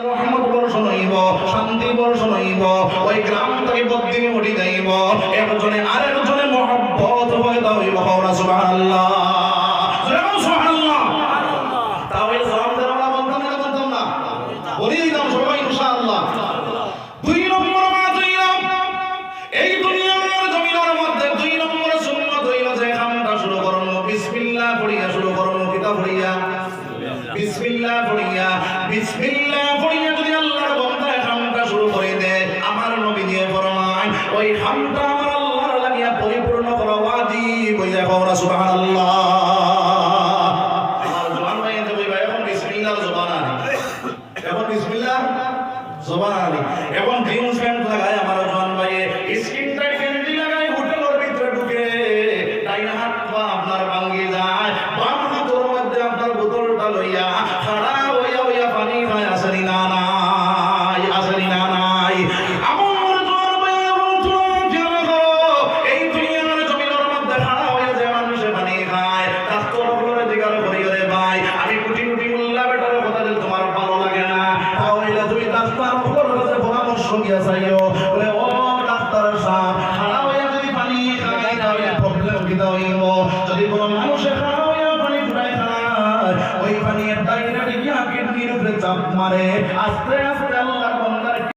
রহমত বর্ষণ হইব, শান্তি বর্ষণ হইব, ওই গ্রাম থেকে বদিনী উঠি যাইব, একজনে আরেকজনে মহব্বত পয়দা হইব। সুবহানাল্লাহ, সুবহানাল্লাহ। তাহলে সালাম দেওয়া বলতাম না, বলতাম না, বলি দিতাম সবাই ইনশাআল্লাহ। দুই নম্বর বাত হইল, এই দুনিয়ার জমিনের মধ্যে দুই নম্বর সুন্নাত হইল যে কামটা শুরু করুন বিসমিল্লাহ পড়িয়া শুরু করুন। কিতাব পড়িয়া বিসমিল্লাহ পড়িয়া, বিসমিল্লাহ পড়িয়া যদি আল্লাহর বান্দা কামটা শুরু করে দেয়, আমার নবী দিয়ে ফরমায় ওই কামটা আমার আল্লাহর লাগিয়া পরিপূর্ণ করা ওয়াজিব হয়ে যায়। সুবহানাল্লাহ। আমার জবান ভাইতে বই ভাই এখন বিসমিল্লাহর জবান আনি, এখন বিসমিল্লাহ জবান আনি, এখন জিন্স প্যান্ট লাগায় আমার জবান ভাই স্কিন টাইট গেঞ্জি লাগায় হোটেলের ভিতরে ঢুকে ডাইন হাত পা আপনার ভাঙ্গি যায়, বাম হাতের মধ্যে আপনার বোতলটা লইয়া খাড়া হইয়া হইয়া পানি খায়। আসেনি না নাই, আসেনি না নাই। আমার জবান ভাই বলতো জানো এই দুনিয়ার জমিনের মধ্যে খাড়া হইয়া যে মানুষে পানি খায়, ডাক্তার বলে জিজ্ঞাসা করি রে ভাই আমি কোটি কোটি মোল্লা বেটার কথা যে তোমার ভালো লাগে না, তাহলে তুমি ডাক্তার বলে পরামর্শ গিয়া চাইও। বলে ও ডাক্তার সাহেব খাড়া হইয়া যদি পানি খায় তাহলে প্রবলেম কিটা হইব। যদি কোনো মানুষে খাড়া হইয়া পানি ফুটাই খায়, ওই পানির ডাইরেক্ট গিয়া কিডনির উপরে চাপ মারে, আস্তে আস্তে